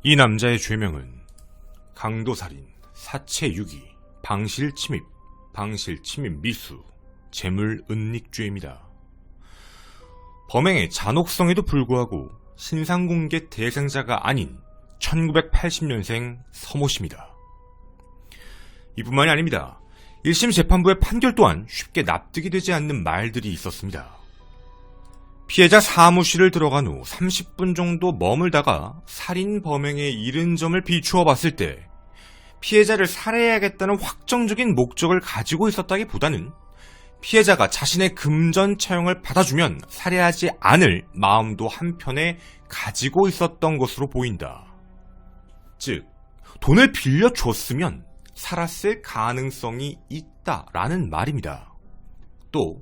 이 남자의 죄명은 강도살인, 사체유기, 방실침입, 방실침입 미수, 재물은닉죄입니다. 범행의 잔혹성에도 불구하고 신상공개 대상자가 아닌 1980년생 서모씨입니다. 이뿐만이 아닙니다. 1심 재판부의 판결 또한 쉽게 납득이 되지 않는 말들이 있었습니다. 피해자 사무실을 들어간 후 30분 정도 머물다가 살인 범행에 이른 점을 비추어 봤을 때 피해자를 살해해야겠다는 확정적인 목적을 가지고 있었다기보다는 피해자가 자신의 금전 차용을 받아주면 살해하지 않을 마음도 한편에 가지고 있었던 것으로 보인다. 즉, 돈을 빌려줬으면 살았을 가능성이 있다라는 말입니다. 또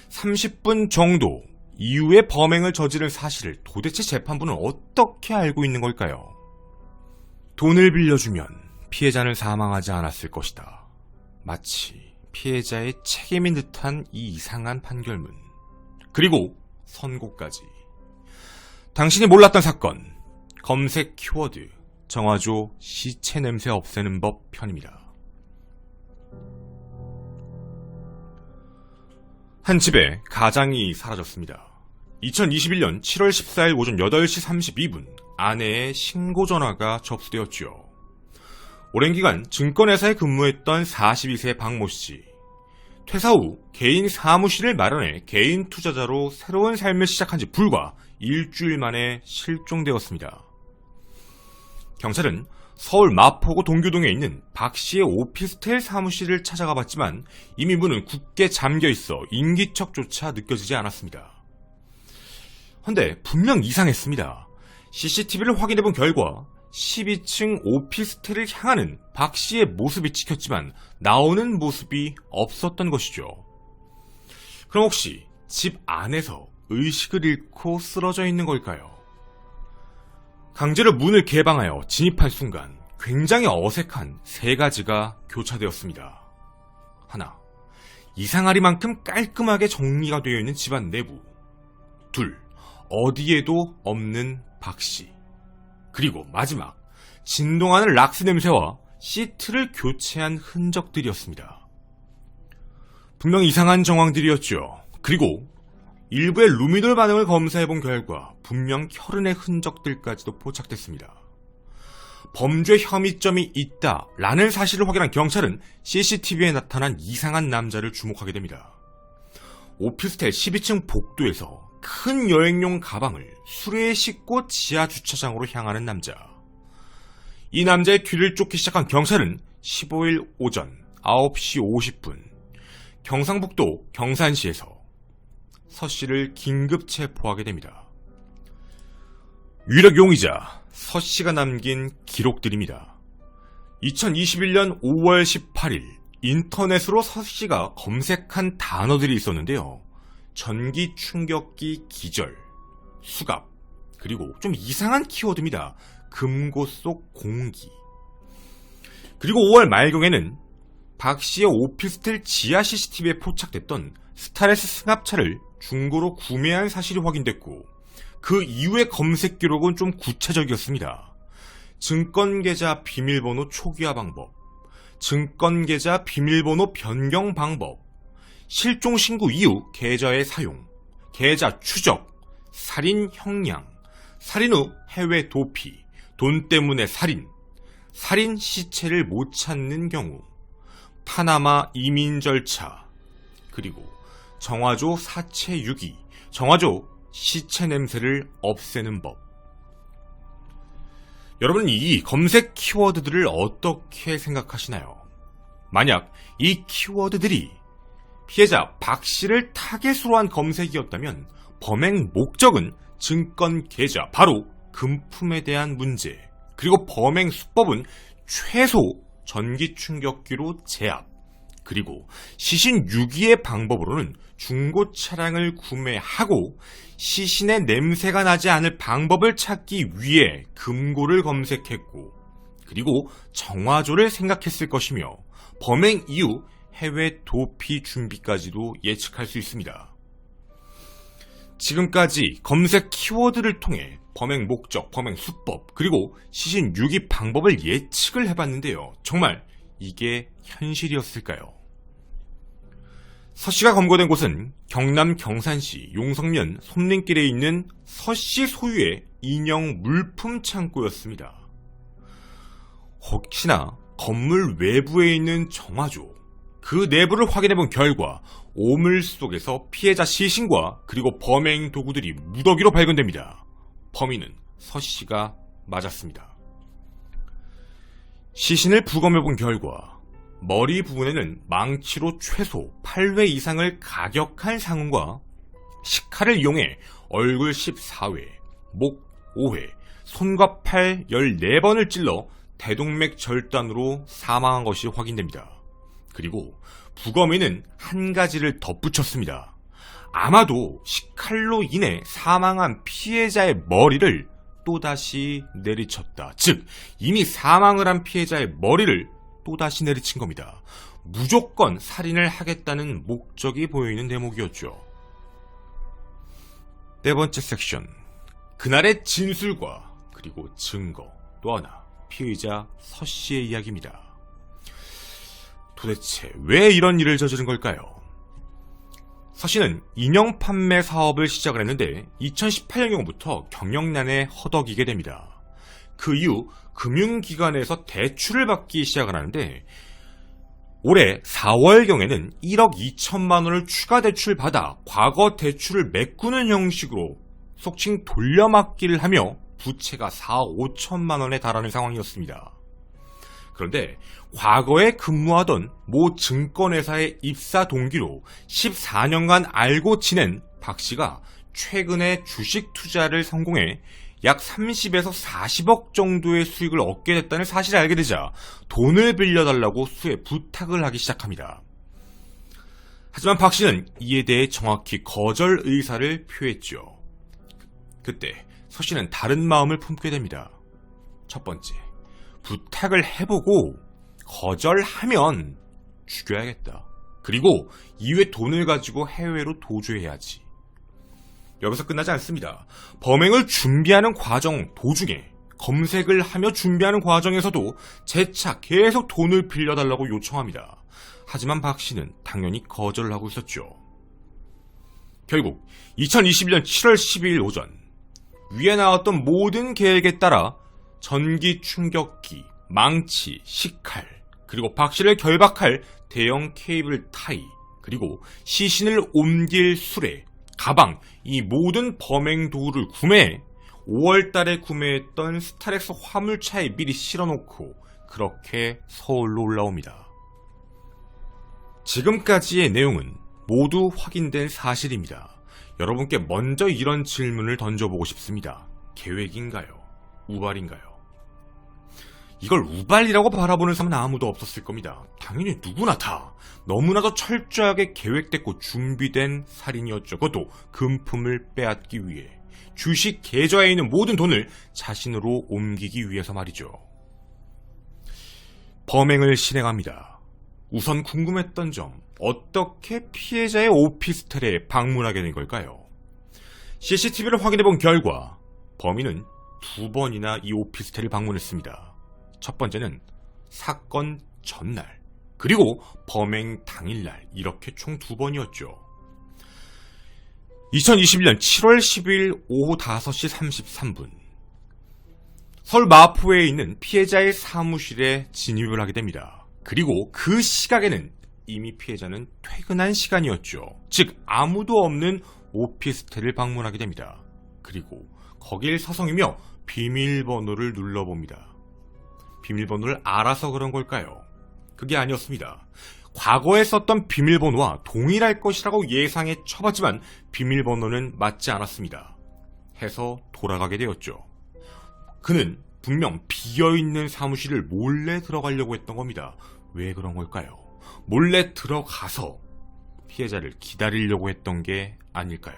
30분 정도 이후에 범행을 저지른 사실을 도대체 재판부는 어떻게 알고 있는 걸까요? 돈을 빌려주면 피해자는 사망하지 않았을 것이다. 마치 피해자의 책임인 듯한 이 이상한 판결문. 그리고 선고까지. 당신이 몰랐던 사건. 검색 키워드. 정화조 시체 냄새 없애는 법 편입니다. 한 집에 가장이 사라졌습니다. 2021년 7월 14일 오전 8시 32분 아내의 신고 전화가 접수되었지요. 오랜 기간 증권회사에 근무했던 42세 박모 씨. 퇴사 후 개인 사무실을 마련해 개인 투자자로 새로운 삶을 시작한 지 불과 일주일 만에 실종되었습니다. 경찰은 서울 마포구 동교동에 있는 박 씨의 오피스텔 사무실을 찾아가 봤지만 이미 문은 굳게 잠겨 있어 인기척조차 느껴지지 않았습니다. 헌데 분명 이상했습니다. CCTV를 확인해본 결과 12층 오피스텔을 향하는 박 씨의 모습이 찍혔지만 나오는 모습이 없었던 것이죠. 그럼 혹시 집 안에서 의식을 잃고 쓰러져 있는 걸까요? 강제로 문을 개방하여 진입한 순간 굉장히 어색한 세 가지가 교차되었습니다. 하나, 이상하리만큼 깔끔하게 정리가 되어 있는 집안 내부. 둘, 어디에도 없는 박 씨. 그리고 마지막, 진동하는 락스 냄새와 시트를 교체한 흔적들이었습니다. 분명 이상한 정황들이었죠. 그리고 일부의 루미놀 반응을 검사해본 결과 분명 혈흔의 흔적들까지도 포착됐습니다. 범죄 혐의점이 있다라는 사실을 확인한 경찰은 CCTV에 나타난 이상한 남자를 주목하게 됩니다. 오피스텔 12층 복도에서 큰 여행용 가방을 수레에 싣고 지하 주차장으로 향하는 남자. 이 남자의 뒤를 쫓기 시작한 경찰은 15일 오전 9시 50분 경상북도 경산시에서 서 씨를 긴급 체포하게 됩니다. 유력 용의자 서 씨가 남긴 기록들입니다. 2021년 5월 18일 인터넷으로 서 씨가 검색한 단어들이 있었는데요. 전기 충격기 기절, 수갑, 그리고 좀 이상한 키워드입니다. 금고 속 공기. 그리고 5월 말경에는 박 씨의 오피스텔 지하 CCTV에 포착됐던 스타레스 승합차를 중고로 구매한 사실이 확인됐고 그 이후의 검색 기록은 좀 구체적이었습니다. 증권계좌 비밀번호 초기화 방법, 증권계좌 비밀번호 변경 방법, 실종 신고 이후 계좌의 사용, 계좌 추적, 살인 형량, 살인 후 해외 도피, 돈 때문에 살인, 살인 시체를 못 찾는 경우, 파나마 이민 절차, 그리고 정화조 사체 유기, 정화조 시체 냄새를 없애는 법. 여러분은 이 검색 키워드들을 어떻게 생각하시나요? 만약 이 키워드들이 피해자 박 씨를 타겟으로 한 검색이었다면 범행 목적은 증권 계좌, 바로 금품에 대한 문제, 그리고 범행 수법은 최소 전기 충격기로 제압, 그리고 시신 유기의 방법으로는 중고 차량을 구매하고 시신의 냄새가 나지 않을 방법을 찾기 위해 금고를 검색했고, 그리고 정화조를 생각했을 것이며 범행 이후 해외 도피 준비까지도 예측할 수 있습니다. 지금까지 검색 키워드를 통해 범행 목적, 범행 수법, 그리고 시신 유기 방법을 예측을 해봤는데요. 정말 이게 현실이었을까요? 서씨가 검거된 곳은 경남 경산시 용성면 솜림길에 있는 서씨 소유의 인형 물품 창고였습니다. 혹시나 건물 외부에 있는 정화조, 그 내부를 확인해본 결과 오물 속에서 피해자 시신과 그리고 범행 도구들이 무더기로 발견됩니다. 범인은 서씨가 맞았습니다. 시신을 부검해본 결과 머리 부분에는 망치로 최소 8회 이상을 가격한 상흔과 식칼을 이용해 얼굴 14회, 목 5회, 손과 팔 14번을 찔러 대동맥 절단으로 사망한 것이 확인됩니다. 그리고 부검에는 한 가지를 덧붙였습니다. 아마도 식칼로 인해 사망한 피해자의 머리를 또다시 내리쳤다. 즉, 이미 사망을 한 피해자의 머리를 또다시 내리친 겁니다. 무조건 살인을 하겠다는 목적이 보이는 대목이었죠. 네 번째 섹션. 그날의 진술과 그리고 증거, 또 하나 피의자 서씨의 이야기입니다. 도대체 왜 이런 일을 저지른 걸까요? 서씨는 인형 판매 사업을 시작을 했는데 2018년경부터 경영난에 허덕이게 됩니다. 그 이후 금융기관에서 대출을 받기 시작을 하는데 올해 4월경에는 1억 2천만 원을 추가 대출받아 과거 대출을 메꾸는 형식으로 속칭 돌려막기를 하며 부채가 4억 5천만 원에 달하는 상황이었습니다. 그런데 과거에 근무하던 모 증권회사의 입사 동기로 14년간 알고 지낸 박 씨가 최근에 주식 투자를 성공해 약 30에서 40억 정도의 수익을 얻게 됐다는 사실을 알게 되자 돈을 빌려달라고 수에 부탁을 하기 시작합니다. 하지만 박 씨는 이에 대해 정확히 거절 의사를 표했죠. 그때 서 씨는 다른 마음을 품게 됩니다. 첫 번째, 부탁을 해보고 거절하면 죽여야겠다. 그리고 이후에 돈을 가지고 해외로 도주해야지. 여기서 끝나지 않습니다. 범행을 준비하는 과정 도중에 검색을 하며 준비하는 과정에서도 재차 계속 돈을 빌려달라고 요청합니다. 하지만 박 씨는 당연히 거절을 하고 있었죠. 결국 2021년 7월 12일 오전 위에 나왔던 모든 계획에 따라 전기 충격기, 망치, 식칼, 그리고 박 씨를 결박할 대형 케이블 타이, 그리고 시신을 옮길 수레, 가방, 이 모든 범행 도구를 구매해 5월달에 구매했던 스타렉스 화물차에 미리 실어놓고 그렇게 서울로 올라옵니다. 지금까지의 내용은 모두 확인된 사실입니다. 여러분께 먼저 이런 질문을 던져보고 싶습니다. 계획인가요? 우발인가요? 이걸 우발이라고 바라보는 사람은 아무도 없었을 겁니다. 당연히 누구나 다 너무나도 철저하게 계획됐고 준비된 살인이었죠. 그것도 금품을 빼앗기 위해 주식 계좌에 있는 모든 돈을 자신으로 옮기기 위해서 말이죠. 범행을 실행합니다. 우선 궁금했던 점, 어떻게 피해자의 오피스텔에 방문하게 된 걸까요? CCTV를 확인해본 결과 범인은 2번이나 이 오피스텔을 방문했습니다. 첫 번째는 사건 전날, 그리고 범행 당일날, 이렇게 총 2번이었죠. 2021년 7월 10일 오후 5시 33분 서울 마포에 있는 피해자의 사무실에 진입을 하게 됩니다. 그리고 그 시각에는 이미 피해자는 퇴근한 시간이었죠. 즉 아무도 없는 오피스텔을 방문하게 됩니다. 그리고 거길 서성이며 비밀번호를 눌러봅니다. 비밀번호를 알아서 그런 걸까요? 그게 아니었습니다. 과거에 썼던 비밀번호와 동일할 것이라고 예상해 쳐봤지만 비밀번호는 맞지 않았습니다. 해서 돌아가게 되었죠. 그는 분명 비어있는 사무실을 몰래 들어가려고 했던 겁니다. 왜 그런 걸까요? 몰래 들어가서 피해자를 기다리려고 했던 게 아닐까요?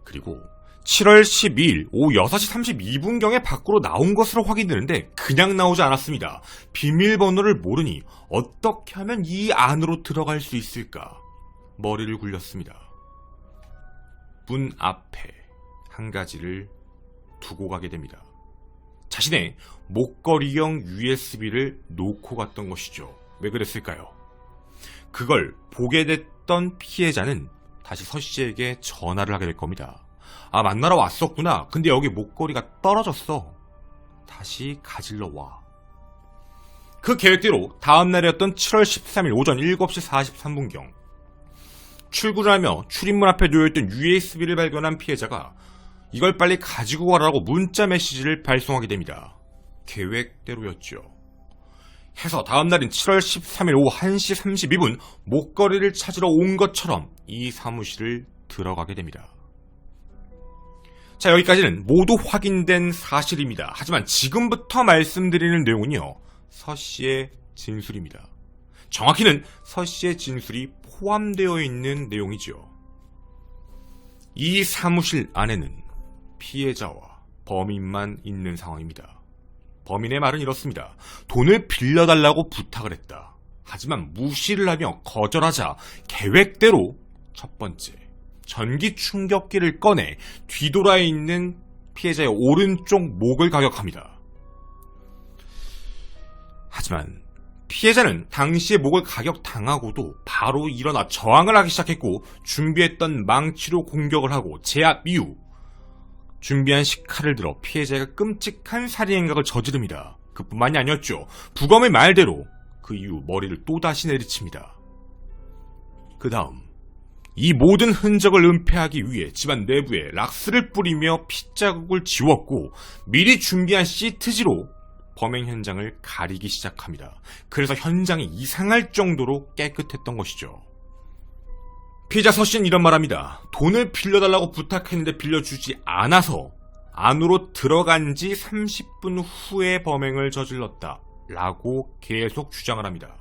그리고 7월 12일 오후 6시 32분경에 밖으로 나온 것으로 확인되는데 그냥 나오지 않았습니다. 비밀번호를 모르니 어떻게 하면 이 안으로 들어갈 수 있을까? 머리를 굴렸습니다. 문 앞에 한 가지를 두고 가게 됩니다. 자신의 목걸이형 USB를 놓고 갔던 것이죠. 왜 그랬을까요? 그걸 보게 됐던 피해자는 다시 서씨에게 전화를 하게 될 겁니다. 아, 만나러 왔었구나. 근데 여기 목걸이가 떨어졌어. 다시 가질러 와. 그 계획대로 다음날이었던 7월 13일 오전 7시 43분경 출근을 하며 출입문 앞에 놓여있던 USB를 발견한 피해자가 이걸 빨리 가지고 가라고 문자 메시지를 발송하게 됩니다. 계획대로였죠. 해서 다음날인 7월 13일 오후 1시 32분 목걸이를 찾으러 온 것처럼 이 사무실을 들어가게 됩니다. 자, 여기까지는 모두 확인된 사실입니다. 하지만 지금부터 말씀드리는 내용은요, 서씨의 진술입니다. 정확히는 서씨의 진술이 포함되어 있는 내용이죠. 이 사무실 안에는 피해자와 범인만 있는 상황입니다. 범인의 말은 이렇습니다. 돈을 빌려달라고 부탁을 했다. 하지만 무시를 하며 거절하자 계획대로 첫 번째, 전기 충격기를 꺼내 뒤돌아 있는 피해자의 오른쪽 목을 가격합니다. 하지만 피해자는 당시에 목을 가격당하고도 바로 일어나 저항을 하기 시작했고 준비했던 망치로 공격을 하고 제압 이후 준비한 식칼을 들어 피해자가 끔찍한 살인행각을 저지릅니다. 그뿐만이 아니었죠. 부검의 말대로 그 이후 머리를 또다시 내리칩니다. 그 다음 이 모든 흔적을 은폐하기 위해 집안 내부에 락스를 뿌리며 핏자국을 지웠고 미리 준비한 시트지로 범행 현장을 가리기 시작합니다. 그래서 현장이 이상할 정도로 깨끗했던 것이죠. 피해자 서씨는 이런 말합니다. 돈을 빌려달라고 부탁했는데 빌려주지 않아서 안으로 들어간 지 30분 후에 범행을 저질렀다 라고 계속 주장을 합니다.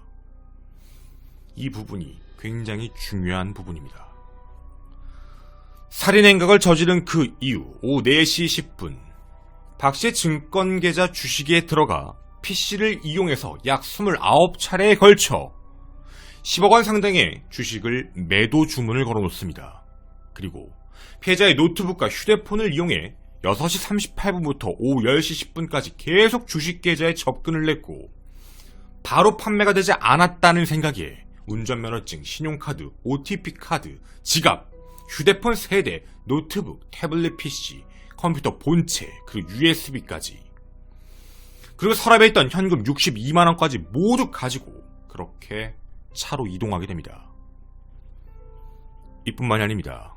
이 부분이 굉장히 중요한 부분입니다. 살인행각을 저지른 그 이후 오후 4시 10분 박씨의 증권계좌 주식에 들어가 PC를 이용해서 약 29차례에 걸쳐 10억 원 상당의 주식을 매도 주문을 걸어놓습니다. 그리고 피해자의 노트북과 휴대폰을 이용해 6시 38분부터 오후 10시 10분까지 계속 주식 계좌에 접근을 했고 바로 판매가 되지 않았다는 생각에 운전면허증, 신용카드, OTP카드, 지갑, 휴대폰 3대, 노트북, 태블릿 PC, 컴퓨터 본체, 그리고 USB까지 그리고 서랍에 있던 현금 62만원까지 모두 가지고 그렇게 차로 이동하게 됩니다. 이뿐만이 아닙니다.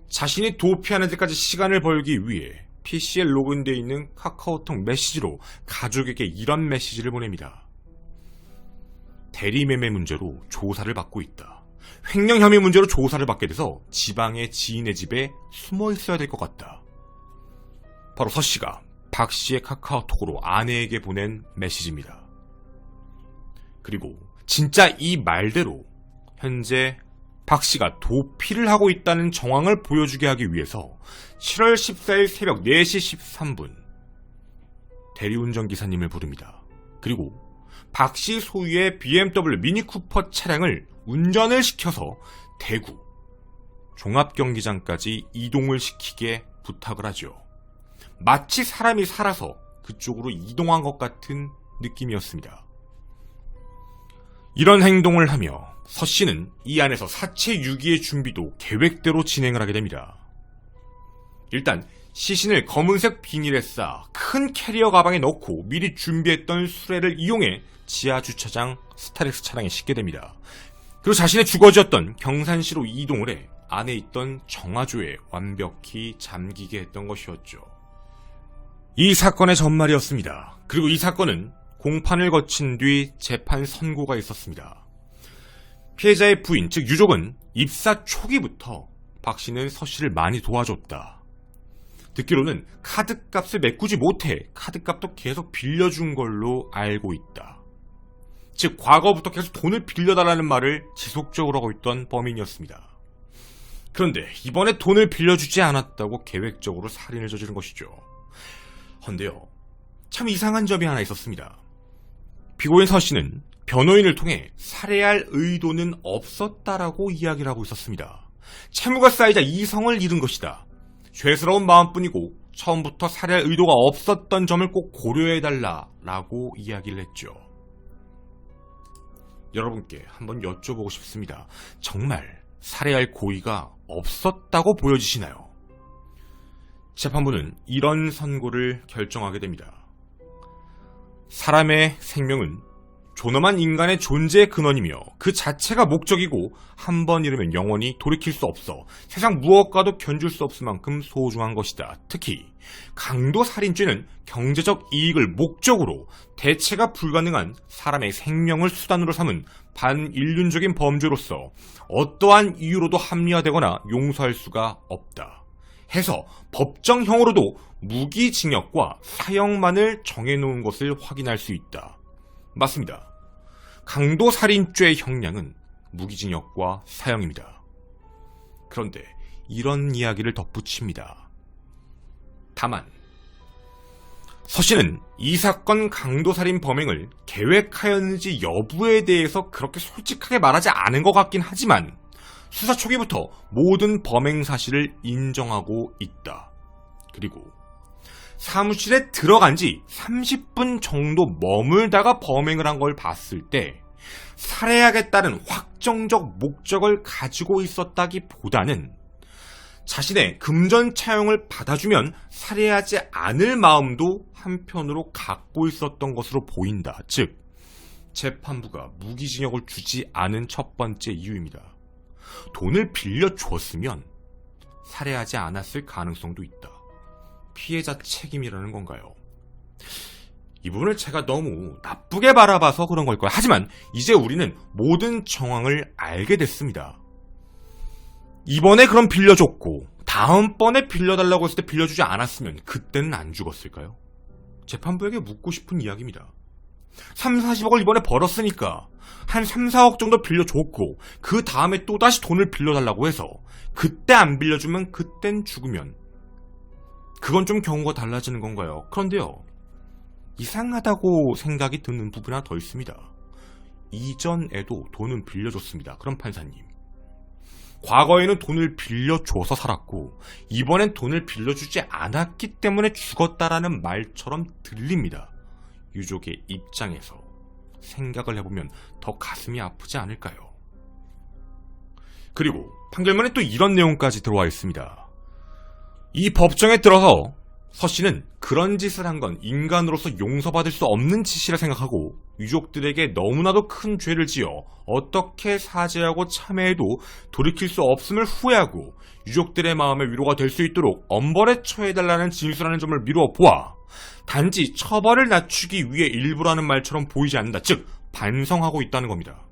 자신이 도피하는 데까지 시간을 벌기 위해 PC에 로그인되어 있는 카카오톡 메시지로 가족에게 이런 메시지를 보냅니다. 대리매매 문제로 조사를 받고 있다. 횡령 혐의 문제로 조사를 받게 돼서 지방의 지인의 집에 숨어 있어야 될 것 같다. 바로 서씨가 박씨의 카카오톡으로 아내에게 보낸 메시지입니다. 그리고 진짜 이 말대로 현재 박씨가 도피를 하고 있다는 정황을 보여주게 하기 위해서 7월 14일 새벽 4시 13분 대리운전 기사님을 부릅니다. 그리고 박씨 소유의 BMW 미니쿠퍼 차량을 운전을 시켜서 대구 종합경기장까지 이동을 시키게 부탁을 하죠. 마치 사람이 살아서 그쪽으로 이동한 것 같은 느낌이었습니다. 이런 행동을 하며 서씨는 이 안에서 사체 유기의 준비도 계획대로 진행을 하게 됩니다. 일단 시신을 검은색 비닐에 싸 큰 캐리어 가방에 넣고 미리 준비했던 수레를 이용해 지하 주차장 스타렉스 차량에 싣게 됩니다. 그리고 자신의 주거지였던 경산시로 이동을 해 안에 있던 정화조에 완벽히 잠기게 했던 것이었죠. 이 사건의 전말이었습니다. 그리고 이 사건은 공판을 거친 뒤 재판 선고가 있었습니다. 피해자의 부인, 즉 유족은 입사 초기부터 박씨는 서씨를 많이 도와줬다. 듣기로는 카드값을 메꾸지 못해 카드값도 계속 빌려준 걸로 알고 있다. 즉 과거부터 계속 돈을 빌려달라는 말을 지속적으로 하고 있던 범인이었습니다. 그런데 이번에 돈을 빌려주지 않았다고 계획적으로 살인을 저지른 것이죠. 헌데요, 참 이상한 점이 하나 있었습니다. 피고인 서씨는 변호인을 통해 살해할 의도는 없었다라고 이야기를 하고 있었습니다. 채무가 쌓이자 이성을 잃은 것이다. 죄스러운 마음뿐이고 처음부터 살해할 의도가 없었던 점을 꼭 고려해달라라고 이야기를 했죠. 여러분께 한번 여쭤보고 싶습니다. 정말 살해할 고의가 없었다고 보여지시나요? 재판부는 이런 선고를 결정하게 됩니다. 사람의 생명은 존엄한 인간의 존재의 근원이며 그 자체가 목적이고 한 번 잃으면 영원히 돌이킬 수 없어 세상 무엇과도 견줄 수 없을 만큼 소중한 것이다. 특히 강도살인죄는 경제적 이익을 목적으로 대체가 불가능한 사람의 생명을 수단으로 삼은 반인륜적인 범죄로서 어떠한 이유로도 합리화되거나 용서할 수가 없다. 해서 법정형으로도 무기징역과 사형만을 정해놓은 것을 확인할 수 있다. 맞습니다. 강도살인죄의 형량은 무기징역과 사형입니다. 그런데 이런 이야기를 덧붙입니다. 다만 서 씨는 이 사건 강도살인 범행을 계획하였는지 여부에 대해서 그렇게 솔직하게 말하지 않은 것 같긴 하지만 수사 초기부터 모든 범행 사실을 인정하고 있다. 그리고 사무실에 들어간 지 30분 정도 머물다가 범행을 한 걸 봤을 때 살해하겠다는 확정적 목적을 가지고 있었다기보다는 자신의 금전 차용을 받아주면 살해하지 않을 마음도 한편으로 갖고 있었던 것으로 보인다. 즉, 재판부가 무기징역을 주지 않은 첫 번째 이유입니다. 돈을 빌려주었으면 살해하지 않았을 가능성도 있다. 피해자 책임이라는 건가요? 이 부분을 제가 너무 나쁘게 바라봐서 그런 걸까요? 하지만 이제 우리는 모든 정황을 알게 됐습니다. 이번에 그럼 빌려줬고 다음번에 빌려달라고 했을 때 빌려주지 않았으면 그때는 안 죽었을까요? 재판부에게 묻고 싶은 이야기입니다. 3, 40억을 이번에 벌었으니까 한 3, 4억 정도 빌려줬고 그 다음에 또다시 돈을 빌려달라고 해서 그때 안 빌려주면 그땐 죽으면 그건 좀 경우가 달라지는 건가요? 그런데요, 이상하다고 생각이 드는 부분 하나 더 있습니다. 이전에도 돈은 빌려줬습니다. 그럼 판사님, 과거에는 돈을 빌려줘서 살았고 이번엔 돈을 빌려주지 않았기 때문에 죽었다라는 말처럼 들립니다. 유족의 입장에서 생각을 해보면 더 가슴이 아프지 않을까요? 그리고 판결문에 또 이런 내용까지 들어와 있습니다. 이 법정에 들어서 서 씨는 그런 짓을 한 건 인간으로서 용서받을 수 없는 짓이라 생각하고 유족들에게 너무나도 큰 죄를 지어 어떻게 사죄하고 참회해도 돌이킬 수 없음을 후회하고 유족들의 마음에 위로가 될 수 있도록 엄벌에 처해달라는 진술하는 점을 미루어 보아 단지 처벌을 낮추기 위해 일부러 하는 말처럼 보이지 않는다. 즉, 반성하고 있다는 겁니다.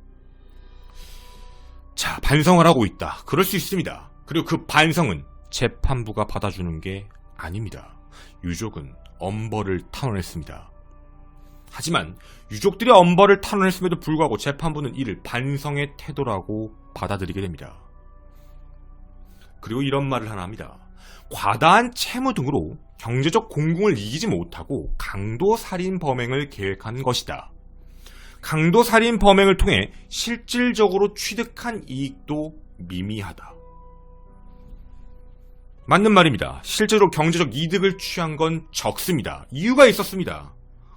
자, 반성을 하고 있다. 그럴 수 있습니다. 그리고 그 반성은 재판부가 받아주는 게 아닙니다. 유족은 엄벌을 탄원했습니다. 하지만 유족들이 엄벌을 탄원했음에도 불구하고 재판부는 이를 반성의 태도라고 받아들이게 됩니다. 그리고 이런 말을 하나 합니다. 과다한 채무 등으로 경제적 공공을 이기지 못하고 강도살인 범행을 계획한 것이다. 강도살인 범행을 통해 실질적으로 취득한 이익도 미미하다. 맞는 말입니다. 실제로 경제적 이득을 취한 건 적습니다. 이유가 있었습니다.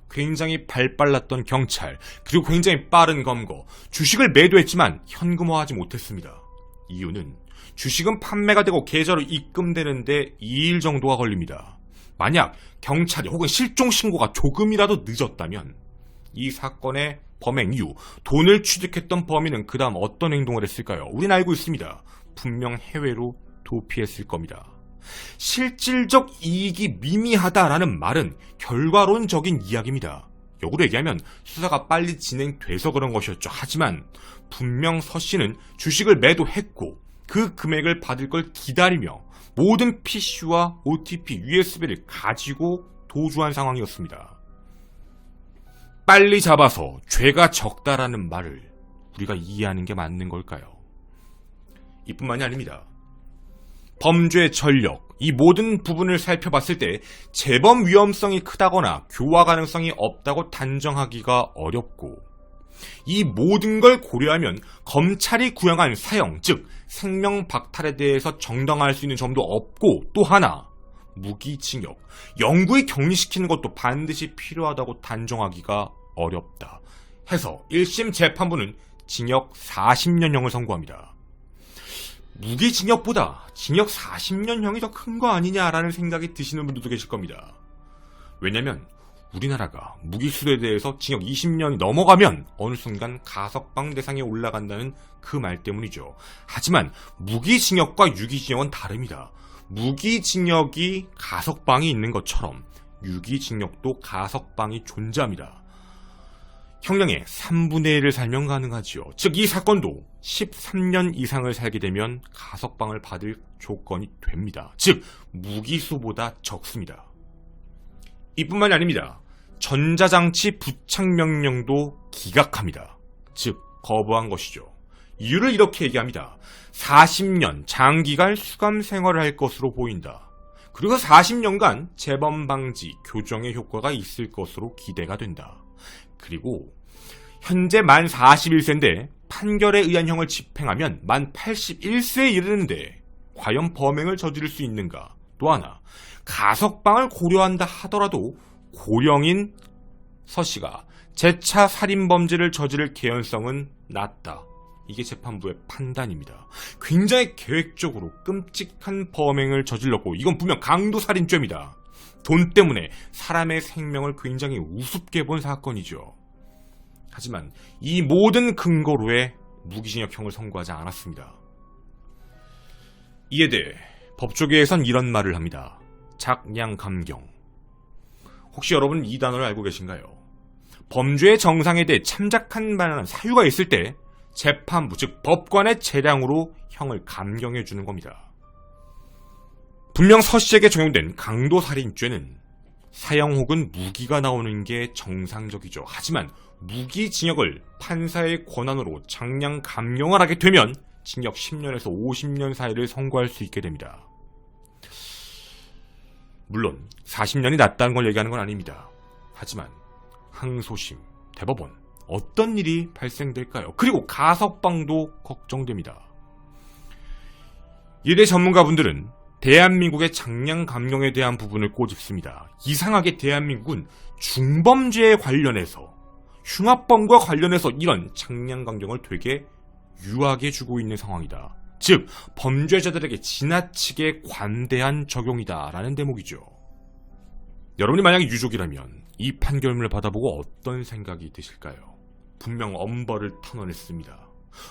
굉장히 발빨랐던 경찰, 그리고 굉장히 빠른 검거, 주식을 매도했지만 현금화하지 못했습니다. 이유는 주식은 판매가 되고 계좌로 입금되는데 2일 정도가 걸립니다. 만약 경찰이 혹은 실종 신고가 조금이라도 늦었다면 이 사건의 범행 이후 돈을 취득했던 범인은 그 다음 어떤 행동을 했을까요? 우린 알고 있습니다. 분명 해외로 도피했을 겁니다. 실질적 이익이 미미하다라는 말은 결과론적인 이야기입니다. 역으로 얘기하면 수사가 빨리 진행돼서 그런 것이었죠. 하지만 분명 서 씨는 주식을 매도했고 그 금액을 받을 걸 기다리며 모든 PC와 OTP, USB를 가지고 도주한 상황이었습니다. 빨리 잡아서 죄가 적다라는 말을 우리가 이해하는 게 맞는 걸까요? 이뿐만이 아닙니다. 범죄 전력, 이 모든 부분을 살펴봤을 때 재범 위험성이 크다거나 교화 가능성이 없다고 단정하기가 어렵고 이 모든 걸 고려하면 검찰이 구형한 사형, 즉 생명 박탈에 대해서 정당화할 수 있는 점도 없고, 또 하나 무기징역, 영구히 격리시키는 것도 반드시 필요하다고 단정하기가 어렵다 해서 1심 재판부는 징역 40년형을 선고합니다. 무기징역보다 징역 40년형이 더 큰 거 아니냐라는 생각이 드시는 분들도 계실 겁니다. 왜냐면 우리나라가 무기수에 대해서 징역 20년이 넘어가면 어느 순간 가석방 대상에 올라간다는 그 말 때문이죠. 하지만 무기징역과 유기징역은 다릅니다. 무기징역이 가석방이 있는 것처럼 유기징역도 가석방이 존재합니다. 형량의 3분의 1을 살면 가능하지요. 즉 이 사건도 13년 이상을 살게 되면 가석방을 받을 조건이 됩니다. 즉 무기수보다 적습니다. 이뿐만이 아닙니다. 전자장치 부착명령도 기각합니다. 즉 거부한 것이죠. 이유를 이렇게 얘기합니다. 40년 장기간 수감 생활을 할 것으로 보인다. 그리고 40년간 재범 방지, 교정의 효과가 있을 것으로 기대가 된다. 그리고 현재 만 41세인데 판결에 의한 형을 집행하면 만 81세에 이르는데 과연 범행을 저지를 수 있는가? 또 하나, 가석방을 고려한다 하더라도 고령인 서 씨가 재차 살인범죄를 저지를 개연성은 낮다. 이게 재판부의 판단입니다. 굉장히 계획적으로 끔찍한 범행을 저질렀고 이건 분명 강도살인죄입니다. 돈 때문에 사람의 생명을 굉장히 우습게 본 사건이죠. 하지만 이 모든 근거로에 무기징역형을 선고하지 않았습니다. 이에 대해 법조계에선 이런 말을 합니다. 작냥감경. 혹시 여러분 이 단어를 알고 계신가요? 범죄의 정상에 대해 참작한 만한 사유가 있을 때 재판부, 즉 법관의 재량으로 형을 감경해주는 겁니다. 분명 서 씨에게 적용된 강도살인죄는 사형 혹은 무기가 나오는 게 정상적이죠. 하지만 무기징역을 판사의 권한으로 장량 감경을 하게 되면 징역 10년에서 50년 사이를 선고할 수 있게 됩니다. 물론 40년이 낫다는 걸 얘기하는 건 아닙니다. 하지만 항소심, 대법원 어떤 일이 발생될까요? 그리고 가석방도 걱정됩니다. 이에 대해 전문가분들은 대한민국의 장량 감경에 대한 부분을 꼬집습니다. 이상하게 대한민국은 중범죄에 관련해서, 흉악범과 관련해서 이런 장량 감경을 되게 유하게 주고 있는 상황이다. 즉 범죄자들에게 지나치게 관대한 적용이다라는 대목이죠. 여러분이 만약에 유족이라면 이 판결문을 받아보고 어떤 생각이 드실까요? 분명 엄벌을 탄원했습니다.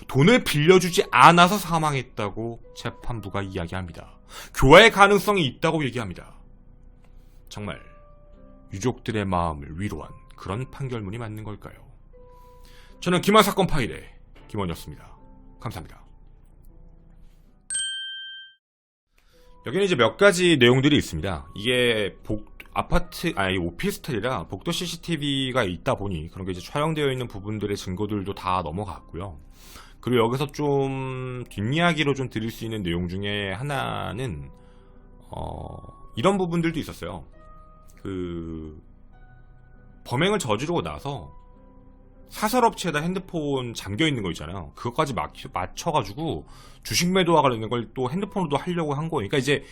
돈을 빌려주지 않아서 사망했다고 재판부가 이야기합니다. 교화의 가능성이 있다고 얘기합니다. 정말 유족들의 마음을 위로한 그런 판결문이 맞는 걸까요? 저는 김한 사건 파일의 김원이었습니다. 감사합니다. 여기는 이제 몇 가지 내용들이 있습니다. 이게 오피스텔이라 복도 CCTV가 있다 보니 그런 게 이제 촬영되어 있는 부분들의 증거들도 다 넘어갔고요. 그리고 여기서 좀 뒷이야기로 좀 드릴 수 있는 내용 중에 하나는 이런 부분들도 있었어요. 범행을 저지르고 나서 사설업체에다 핸드폰 잠겨있는 거 있잖아요. 그것까지 맞춰가지고 주식 매도가 되는 걸 또 핸드폰으로도 하려고 한 거니까 이제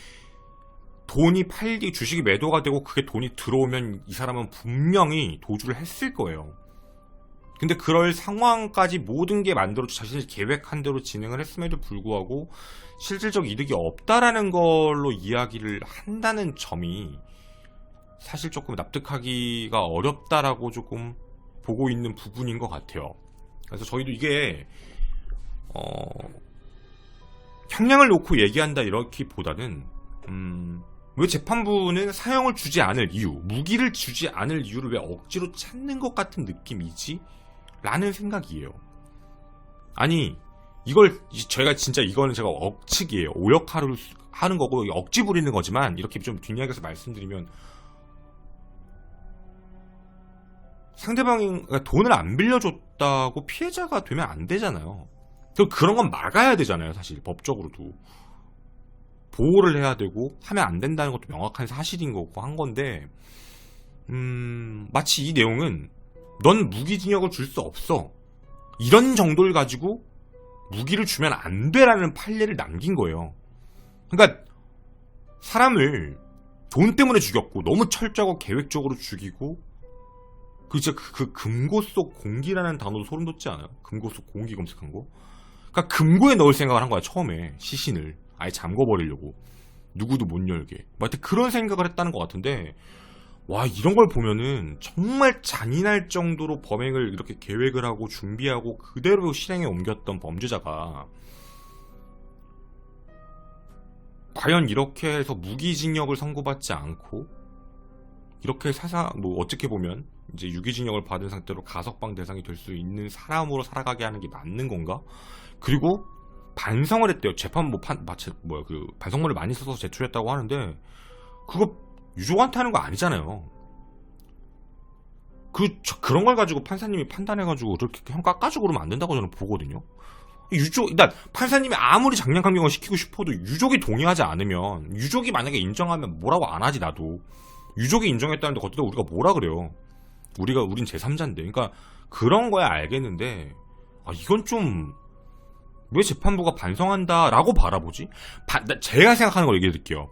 돈이 주식이 매도가 되고 그게 돈이 들어오면 이 사람은 분명히 도주를 했을 거예요. 근데 그럴 상황까지 모든 게 만들어져 자신이 계획한 대로 진행을 했음에도 불구하고 실질적 이득이 없다라는 걸로 이야기를 한다는 점이 사실 조금 납득하기가 어렵다라고 조금 보고 있는 부분인 것 같아요. 그래서 저희도 이게 형량을 놓고 얘기한다 이렇기보다는 왜 재판부는 사형을 주지 않을 이유, 무기를 주지 않을 이유를 왜 억지로 찾는 것 같은 느낌이지? 라는 생각이에요. 아니 이거는 제가 억측이에요. 오역하는 거고 억지 부리는 거지만 이렇게 좀 뒷이야기에서 말씀드리면 상대방이 돈을 안 빌려줬다고 피해자가 되면 안 되잖아요. 그런 건 막아야 되잖아요. 사실 법적으로도 보호를 해야 되고 하면 안 된다는 것도 명확한 사실인 거고 한 건데 마치 이 내용은 넌 무기징역을 줄 수 없어. 이런 정도를 가지고 무기를 주면 안 돼라는 판례를 남긴 거예요. 그러니까 사람을 돈 때문에 죽였고 너무 철저하고 계획적으로 죽이고 그 금고 속 공기라는 단어도 소름 돋지 않아요? 금고 속 공기 검색한 거? 그러니까 금고에 넣을 생각을 한 거야 처음에. 시신을 아예 잠궈버리려고. 누구도 못 열게. 뭐 하여튼 그런 생각을 했다는 것 같은데, 와, 이런 걸 보면은 정말 잔인할 정도로 범행을 이렇게 계획을 하고 준비하고 그대로 실행에 옮겼던 범죄자가 과연 이렇게 해서 무기징역을 선고받지 않고 이렇게 뭐 어떻게 보면 이제 유기징역을 받은 상태로 가석방 대상이 될 수 있는 사람으로 살아가게 하는 게 맞는 건가? 그리고 반성을 했대요. 재판 반성문을 많이 써서 제출했다고 하는데, 그거 유족한테 하는 거 아니잖아요. 그런 걸 가지고 판사님이 판단해가지고 이렇게 형 깎아주고 그러면 안 된다고 저는 보거든요. 일단 판사님이 아무리 장량감경을 시키고 싶어도 유족이 동의하지 않으면, 유족이 만약에 인정하면 뭐라고 안 하지. 나도 유족이 인정했다는데 거기다 우리가 뭐라 그래요. 우린 제3자인데. 그러니까 그런 거야 알겠는데, 이건 좀 왜 재판부가 반성한다라고 바라보지? 제가 생각하는 걸 얘기해 드릴게요.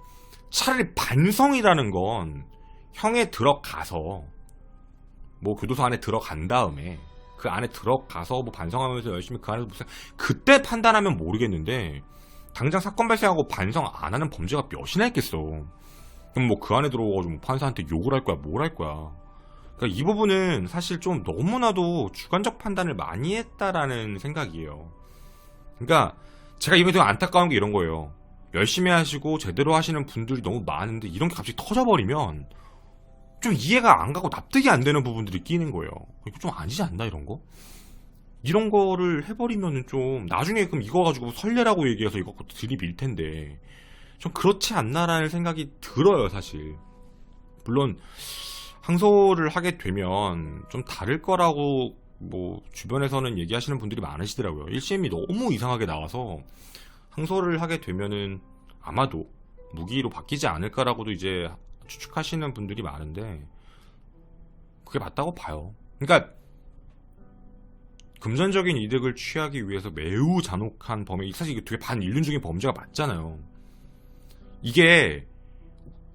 차라리 반성이라는 건 형에 들어가서 뭐 교도소 안에 들어간 다음에 그 안에 들어가서 뭐 반성하면서 열심히 그 안에서 무슨 그때 판단하면 모르겠는데, 당장 사건 발생하고 반성 안 하는 범죄가 몇이나 있겠어. 그럼 뭐 그 안에 들어가가지고 판사한테 욕을 할 거야, 뭘 할 거야. 그러니까 이 부분은 사실 좀 너무나도 주관적 판단을 많이 했다라는 생각이에요. 그러니까 제가 이번에 되게 안타까운 게 이런 거예요. 열심히 하시고 제대로 하시는 분들이 너무 많은데 이런 게 갑자기 터져버리면 좀 이해가 안 가고 납득이 안 되는 부분들이 끼는 거예요. 이거 좀 아니지 않나, 이런 거? 이런 거를 해버리면은 좀 나중에 그럼 이거 가지고 설례라고 얘기해서 이거 들이밀 텐데 좀 그렇지 않나라는 생각이 들어요, 사실. 물론 항소를 하게 되면 좀 다를 거라고 뭐 주변에서는 얘기하시는 분들이 많으시더라고요. 1심이 너무 이상하게 나와서 항소를 하게 되면은 아마도 무기로 바뀌지 않을까라고도 이제 추측하시는 분들이 많은데, 그게 맞다고 봐요. 그러니까 금전적인 이득을 취하기 위해서 매우 잔혹한 범행, 사실 이게 되게 반인륜적인 범죄가 맞잖아요. 이게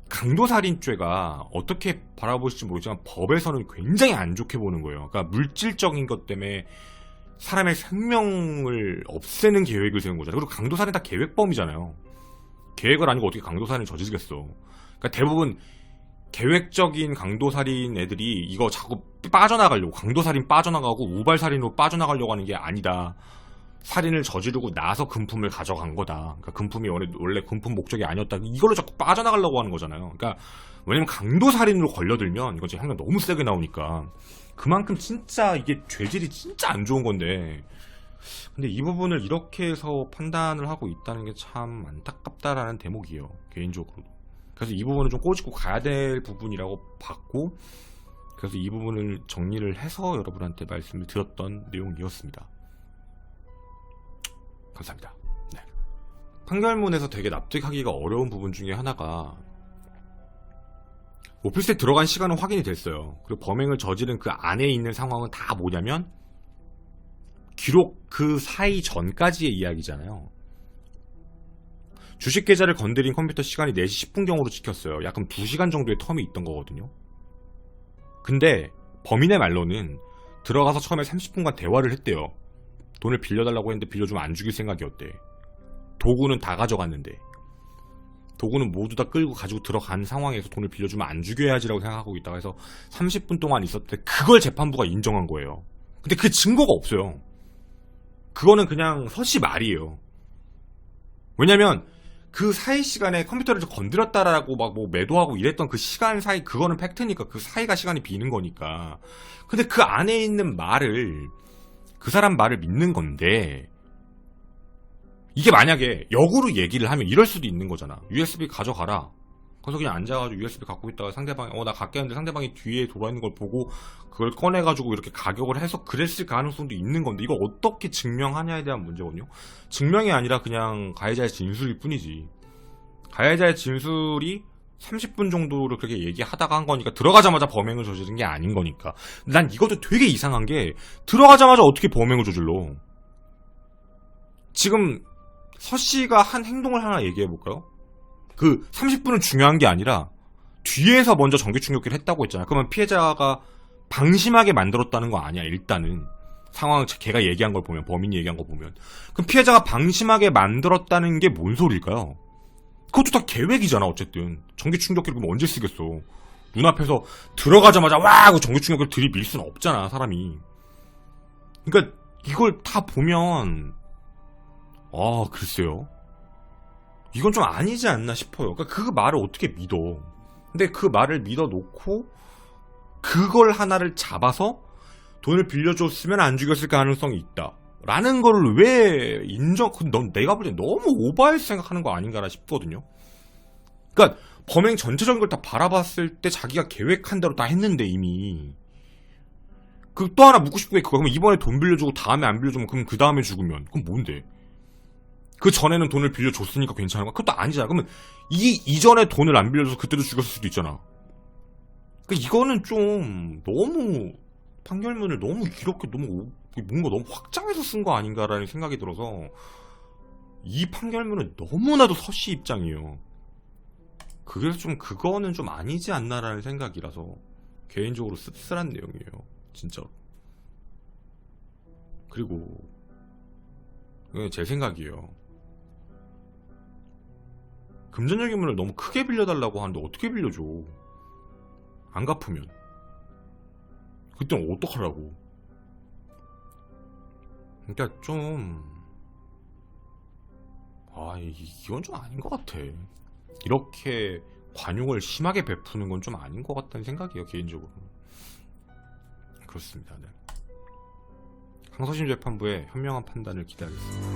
강도살인죄가 어떻게 바라보실지 모르지만 법에서는 굉장히 안 좋게 보는 거예요. 그러니까 물질적인 것 때문에 사람의 생명을 없애는 계획을 세운 거잖아요. 그리고 강도살인 다 계획범이잖아요. 계획을 아니고 어떻게 강도살인을 저지르겠어. 그러니까 대부분 계획적인 강도살인 애들이 이거 자꾸 빠져나가려고, 강도살인 빠져나가고 우발살인으로 빠져나가려고 하는 게 아니다. 살인을 저지르고 나서 금품을 가져간 거다. 그러니까 금품이 원래 금품 목적이 아니었다. 이걸로 자꾸 빠져나가려고 하는 거잖아요. 그러니까 왜냐면 강도살인으로 걸려들면 이거 지금 형량 너무 세게 나오니까 그만큼 진짜 이게 죄질이 진짜 안 좋은 건데, 근데 이 부분을 이렇게 해서 판단을 하고 있다는 게 참 안타깝다라는 대목이에요, 개인적으로. 그래서 이 부분은 좀 꼬집고 가야 될 부분이라고 봤고, 그래서 이 부분을 정리를 해서 여러분한테 말씀을 드렸던 내용이었습니다. 감사합니다. 네. 판결문에서 되게 납득하기가 어려운 부분 중에 하나가, 오피스에 들어간 시간은 확인이 됐어요. 그리고 범행을 저지른 그 안에 있는 상황은 다 뭐냐면 기록 그 사이 전까지의 이야기잖아요. 주식 계좌를 건드린 컴퓨터 시간이 4시 10분경으로 찍혔어요. 약 2시간 정도의 텀이 있던 거거든요. 근데 범인의 말로는 들어가서 처음에 30분간 대화를 했대요. 돈을 빌려달라고 했는데 빌려주면 안 죽일 생각이었대. 도구는 다 가져갔는데, 도구는 모두 다 끌고 가지고 들어간 상황에서 돈을 빌려주면 안 죽여야지라고 생각하고 있다가 해서 30분 동안 있었대. 그걸 재판부가 인정한 거예요. 근데 그 증거가 없어요. 그거는 그냥 서씨 말이에요. 왜냐면 그 사이 시간에 컴퓨터를 건드렸다라고 막 뭐 매도하고 이랬던 그 시간 사이, 그거는 팩트니까 그 사이가 시간이 비는 거니까. 근데 그 안에 있는 말을, 그 사람 말을 믿는 건데, 이게 만약에 역으로 얘기를 하면 이럴 수도 있는 거잖아. USB 가져가라. 거기서 그냥 앉아가지고 USB 갖고 있다가 상대방이 나 갖게 하는데 상대방이 뒤에 돌아있는 걸 보고 그걸 꺼내가지고 이렇게 가격을 해서 그랬을 가능성도 있는 건데, 이걸 어떻게 증명하냐에 대한 문제거든요. 증명이 아니라 그냥 가해자의 진술일 뿐이지. 가해자의 진술이 30분 정도를 그렇게 얘기하다가 한 거니까 들어가자마자 범행을 저지른 게 아닌 거니까. 난 이것도 되게 이상한 게 들어가자마자 어떻게 범행을 저질러? 지금 서 씨가 한 행동을 하나 얘기해 볼까요? 그 30분은 중요한 게 아니라 뒤에서 먼저 전기 충격기를 했다고 했잖아. 그러면 피해자가 방심하게 만들었다는 거 아니야, 일단은. 상황을 걔가 얘기한 걸 보면, 범인이 얘기한 거 보면. 그럼 피해자가 방심하게 만들었다는 게 뭔 소리일까요? 그것도 다 계획이잖아, 어쨌든. 전기 충격기를 그럼 언제 쓰겠어. 눈앞에서 들어가자마자 와! 하고 전기 충격기를 들이밀 수는 없잖아, 사람이. 그러니까 이걸 다 보면 글쎄요. 이건 좀 아니지 않나 싶어요. 그러니까 그 말을 어떻게 믿어. 근데 그 말을 믿어놓고 그걸 하나를 잡아서 돈을 빌려줬으면 안 죽였을 가능성이 있다. 라는 걸 왜 넌 내가 볼 땐 너무 오버해서 생각하는 거 아닌가라 싶거든요. 그러니까 범행 전체적인 걸 다 바라봤을 때 자기가 계획한 대로 다 했는데 이미. 그 또 하나 묻고 싶은 게 그거. 그럼 이번에 돈 빌려주고 다음에 안 빌려주면 그럼 그 다음에 죽으면 그럼 뭔데? 그 전에는 돈을 빌려줬으니까 괜찮은 거야? 그것도 아니잖아. 그러면 이전에 돈을 안 빌려줘서 그때도 죽였을 수도 있잖아. 그러니까 이거는 좀 너무 판결문을 너무 이렇게 뭔가 너무 확장해서 쓴 거 아닌가라는 생각이 들어서 이 판결문은 너무나도 서씨 입장이에요. 그래서 좀 그거는 좀 아니지 않나라는 생각이라서 개인적으로 씁쓸한 내용이에요. 진짜. 그리고 제 생각이에요. 금전적인 을 너무 크게 빌려달라고 하는데 어떻게 빌려줘? 안 갚으면 그땐 어떡하라고. 그러니까 좀 이건 좀 아닌 것 같아. 이렇게 관용을 심하게 베푸는 건 좀 아닌 것 같다는 생각이에요, 개인적으로. 그렇습니다. 네. 항소심 재판부의 현명한 판단을 기대하겠습니다.